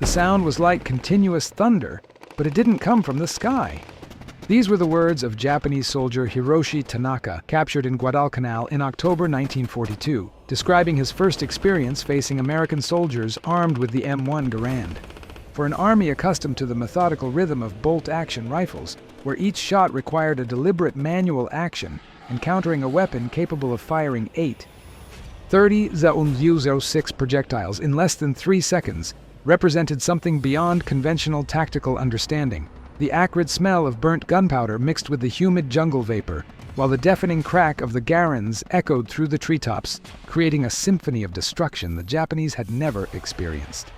The sound was like continuous thunder, but it didn't come from the sky. These were the words of Japanese soldier Hiroshi Tanaka, captured in Guadalcanal in October 1942, describing his first experience facing American soldiers armed with the M1 Garand. For an army accustomed to the methodical rhythm of bolt-action rifles, where each shot required a deliberate manual action, encountering a weapon capable of firing 30.06 projectiles in less than 3 seconds represented something beyond conventional tactical understanding. The acrid smell of burnt gunpowder mixed with the humid jungle vapor, while the deafening crack of the Garands echoed through the treetops, creating a symphony of destruction the Japanese had never experienced.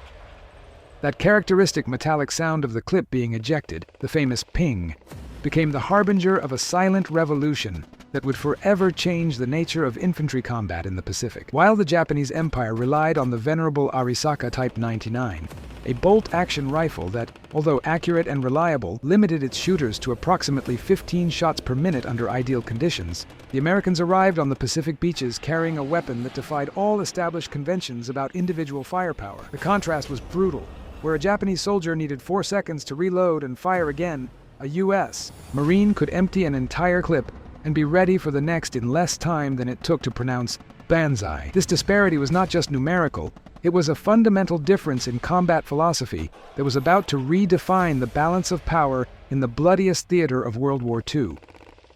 That characteristic metallic sound of the clip being ejected, the famous ping, became the harbinger of a silent revolution that would forever change the nature of infantry combat in the Pacific. While the Japanese Empire relied on the venerable Arisaka Type 99, a bolt-action rifle that, although accurate and reliable, limited its shooters to approximately 15 shots per minute under ideal conditions, the Americans arrived on the Pacific beaches carrying a weapon that defied all established conventions about individual firepower. The contrast was brutal. Where a Japanese soldier needed 4 seconds to reload and fire again, a U.S. Marine could empty an entire clip and be ready for the next in less time than it took to pronounce banzai. This disparity was not just numerical, it was a fundamental difference in combat philosophy that was about to redefine the balance of power in the bloodiest theater of World War II.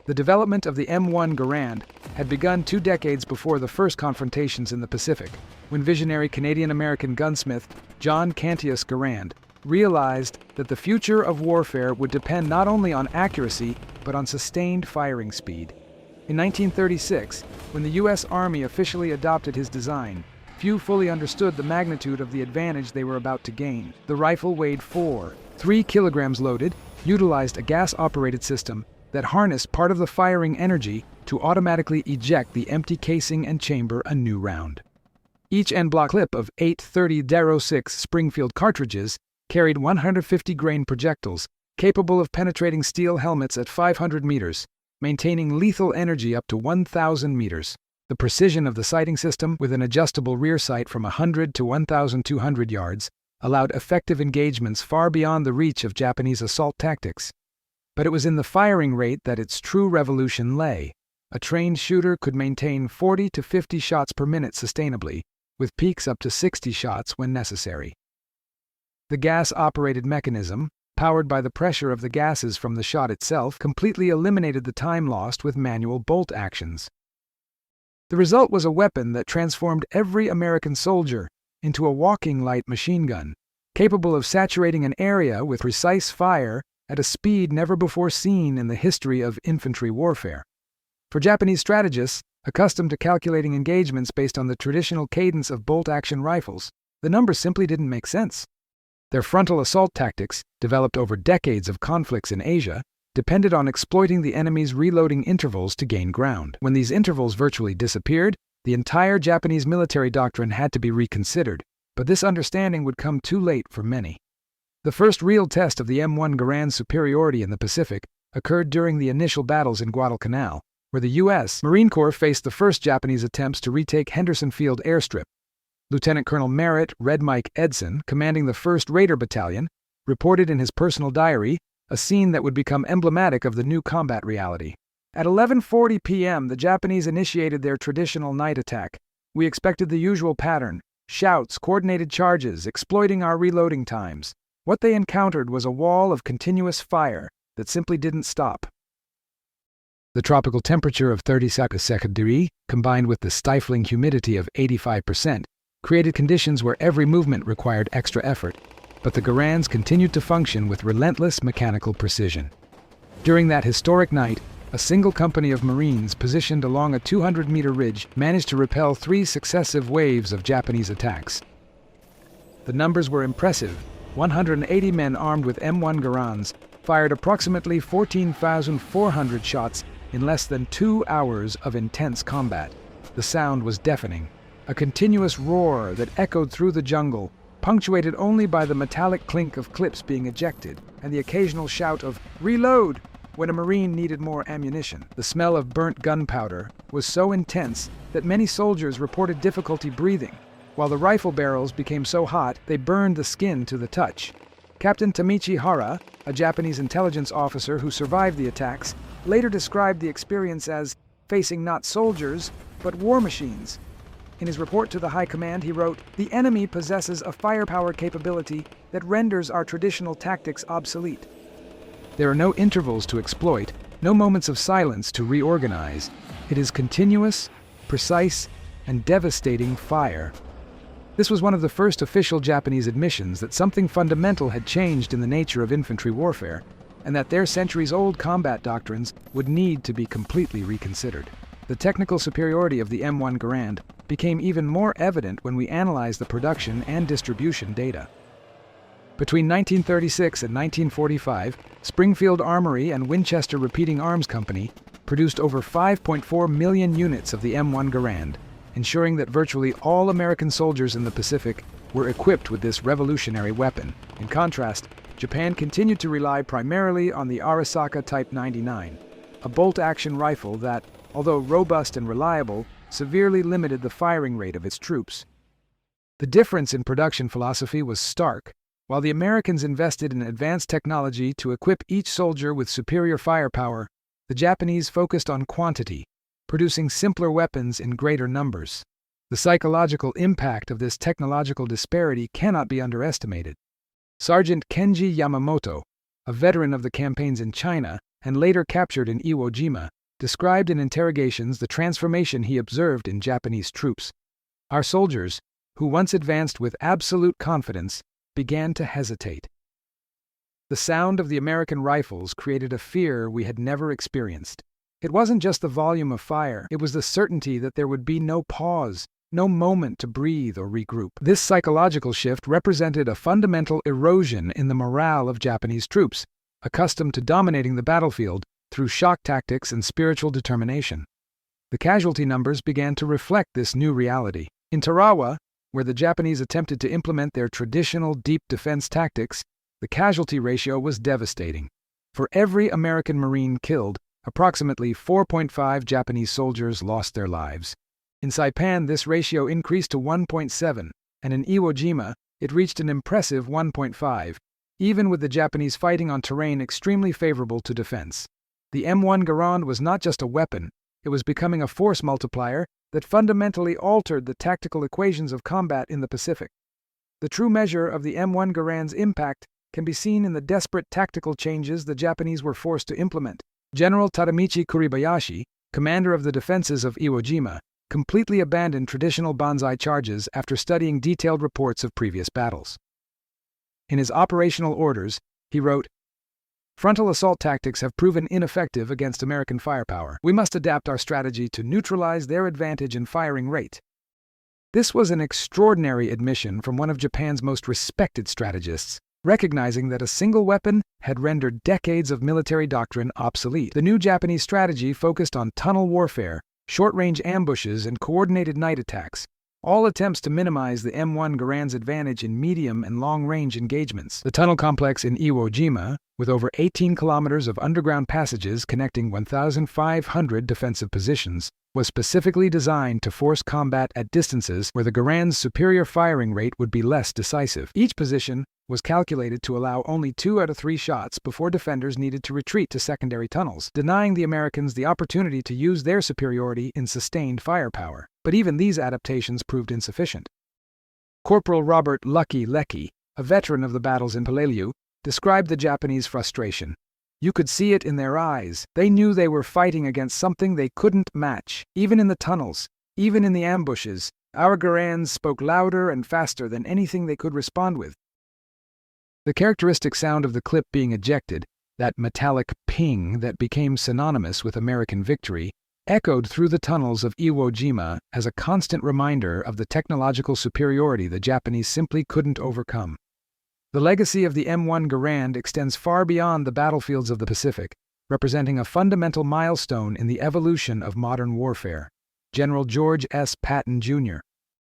The development of the M1 Garand had begun 2 decades before the first confrontations in the Pacific, when visionary Canadian-American gunsmith John Cantius Garand realized that the future of warfare would depend not only on accuracy, but on sustained firing speed. In 1936, when the U.S. Army officially adopted his design, few fully understood the magnitude of the advantage they were about to gain. The rifle weighed 3 kilograms loaded, utilized a gas-operated system that harnessed part of the firing energy to automatically eject the empty casing and chamber a new round. Each end-block clip of 8.30-06 Springfield cartridges carried 150-grain projectiles, capable of penetrating steel helmets at 500 meters, maintaining lethal energy up to 1,000 meters. The precision of the sighting system, with an adjustable rear sight from 100 to 1,200 yards, allowed effective engagements far beyond the reach of Japanese assault tactics. But it was in the firing rate that its true revolution lay. A trained shooter could maintain 40 to 50 shots per minute sustainably, with peaks up to 60 shots when necessary. The gas-operated mechanism, powered by the pressure of the gases from the shot itself, completely eliminated the time lost with manual bolt actions. The result was a weapon that transformed every American soldier into a walking light machine gun, capable of saturating an area with precise fire at a speed never before seen in the history of infantry warfare. For Japanese strategists, accustomed to calculating engagements based on the traditional cadence of bolt-action rifles, the numbers simply didn't make sense. Their frontal assault tactics, developed over decades of conflicts in Asia, depended on exploiting the enemy's reloading intervals to gain ground. When these intervals virtually disappeared, the entire Japanese military doctrine had to be reconsidered, but this understanding would come too late for many. The first real test of the M1 Garand's superiority in the Pacific occurred during the initial battles in Guadalcanal, where the U.S. Marine Corps faced the first Japanese attempts to retake Henderson Field airstrip. Lieutenant Colonel Merritt "Red Mike" Edson, commanding the 1st Raider Battalion, reported in his personal diary a scene that would become emblematic of the new combat reality. At 11:40 p.m., the Japanese initiated their traditional night attack. We expected the usual pattern: shouts, coordinated charges, exploiting our reloading times. What they encountered was a wall of continuous fire that simply didn't stop. The tropical temperature of 30 degrees, combined with the stifling humidity of 85%, created conditions where every movement required extra effort, but the Garands continued to function with relentless mechanical precision. During that historic night, a single company of Marines positioned along a 200-meter ridge managed to repel 3 successive waves of Japanese attacks. The numbers were impressive. 180 men armed with M1 Garands fired approximately 14,400 shots in less than 2 hours of intense combat. The sound was deafening, a continuous roar that echoed through the jungle, punctuated only by the metallic clink of clips being ejected and the occasional shout of "Reload!" when a Marine needed more ammunition. The smell of burnt gunpowder was so intense that many soldiers reported difficulty breathing. while the rifle barrels became so hot they burned the skin to the touch. Captain Tamichi Hara, a Japanese intelligence officer who survived the attacks, later described the experience as facing not soldiers, but war machines. In his report to the High Command, he wrote, "The enemy possesses a firepower capability that renders our traditional tactics obsolete." There are no intervals to exploit, no moments of silence to reorganize. It is continuous, precise, and devastating fire. This was one of the first official Japanese admissions that something fundamental had changed in the nature of infantry warfare, and that their centuries-old combat doctrines would need to be completely reconsidered. The technical superiority of the M1 Garand became even more evident when we analyzed the production and distribution data. Between 1936 and 1945, Springfield Armory and Winchester Repeating Arms Company produced over 5.4 million units of the M1 Garand, ensuring that virtually all American soldiers in the Pacific were equipped with this revolutionary weapon. In contrast, Japan continued to rely primarily on the Arisaka Type 99, a bolt-action rifle that, although robust and reliable, severely limited the firing rate of its troops. The difference in production philosophy was stark. While the Americans invested in advanced technology to equip each soldier with superior firepower, the Japanese focused on quantity, producing simpler weapons in greater numbers. The psychological impact of this technological disparity cannot be underestimated. Sergeant Kenji Yamamoto, a veteran of the campaigns in China and later captured in Iwo Jima, described in interrogations the transformation he observed in Japanese troops. Our soldiers, who once advanced with absolute confidence, began to hesitate. The sound of the American rifles created a fear we had never experienced. It wasn't just the volume of fire, it was the certainty that there would be no pause, no moment to breathe or regroup. This psychological shift represented a fundamental erosion in the morale of Japanese troops, accustomed to dominating the battlefield through shock tactics and spiritual determination. The casualty numbers began to reflect this new reality. In Tarawa, where the Japanese attempted to implement their traditional deep defense tactics, the casualty ratio was devastating. For every American Marine killed, approximately 4.5 Japanese soldiers lost their lives. In Saipan, this ratio increased to 1.7, and in Iwo Jima, it reached an impressive 1.5, even with the Japanese fighting on terrain extremely favorable to defense. The M1 Garand was not just a weapon, it was becoming a force multiplier that fundamentally altered the tactical equations of combat in the Pacific. The true measure of the M1 Garand's impact can be seen in the desperate tactical changes the Japanese were forced to implement. General Tadamichi Kuribayashi, commander of the defenses of Iwo Jima, completely abandoned traditional banzai charges after studying detailed reports of previous battles. In his operational orders, he wrote, "Frontal assault tactics have proven ineffective against American firepower. We must adapt our strategy to neutralize their advantage in firing rate." This was an extraordinary admission from one of Japan's most respected strategists, recognizing that a single weapon had rendered decades of military doctrine obsolete. The new Japanese strategy focused on tunnel warfare, short-range ambushes, and coordinated night attacks, all attempts to minimize the M1 Garand's advantage in medium and long-range engagements. The tunnel complex in Iwo Jima, with over 18 kilometers of underground passages connecting 1,500 defensive positions, was specifically designed to force combat at distances where the Garand's superior firing rate would be less decisive. Each position was calculated to allow only 2 out of 3 shots before defenders needed to retreat to secondary tunnels, denying the Americans the opportunity to use their superiority in sustained firepower. But even these adaptations proved insufficient. Corporal Robert "Lucky" Leckie, a veteran of the battles in Peleliu, described the Japanese frustration. You could see it in their eyes. They knew they were fighting against something they couldn't match. Even in the tunnels, even in the ambushes, our Garands spoke louder and faster than anything they could respond with. The characteristic sound of the clip being ejected, that metallic ping that became synonymous with American victory, echoed through the tunnels of Iwo Jima as a constant reminder of the technological superiority the Japanese simply couldn't overcome. The legacy of the M1 Garand extends far beyond the battlefields of the Pacific, representing a fundamental milestone in the evolution of modern warfare. General George S. Patton, Jr.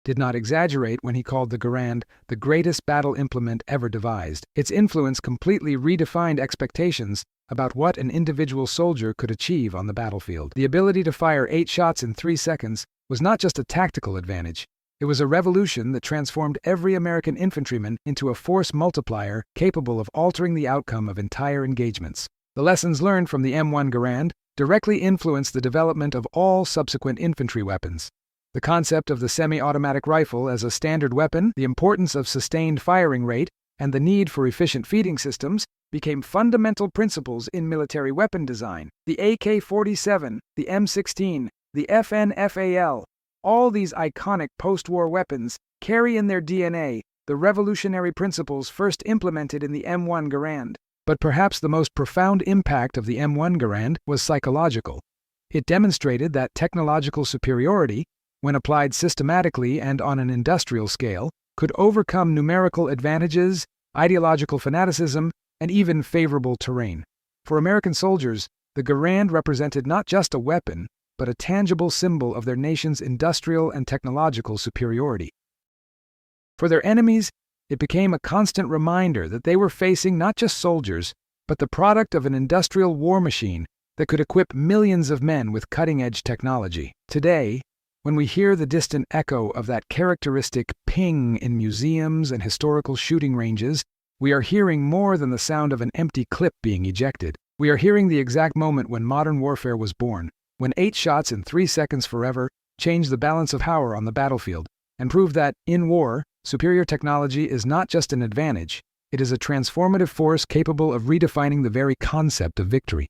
did not exaggerate when he called the Garand the greatest battle implement ever devised. Its influence completely redefined expectations about what an individual soldier could achieve on the battlefield. The ability to fire 8 shots in 3 seconds was not just a tactical advantage, It was a revolution that transformed every American infantryman into a force multiplier capable of altering the outcome of entire engagements. The lessons learned from the M1 Garand directly influenced the development of all subsequent infantry weapons. The concept of the semi-automatic rifle as a standard weapon, the importance of sustained firing rate, and the need for efficient feeding systems became fundamental principles in military weapon design. The AK-47, the M16, the FN-FAL, all these iconic post-war weapons carry in their DNA the revolutionary principles first implemented in the M1 Garand. But perhaps the most profound impact of the M1 Garand was psychological. It demonstrated that technological superiority, when applied systematically and on an industrial scale, could overcome numerical advantages, ideological fanaticism, and even favorable terrain. For American soldiers, the Garand represented not just a weapon, but a tangible symbol of their nation's industrial and technological superiority. For their enemies, it became a constant reminder that they were facing not just soldiers, but the product of an industrial war machine that could equip millions of men with cutting-edge technology. Today, when we hear the distant echo of that characteristic ping in museums and historical shooting ranges, we are hearing more than the sound of an empty clip being ejected. We are hearing the exact moment when modern warfare was born, when 8 shots in 3 seconds forever changed the balance of power on the battlefield, and proved that, in war, superior technology is not just an advantage, it is a transformative force capable of redefining the very concept of victory.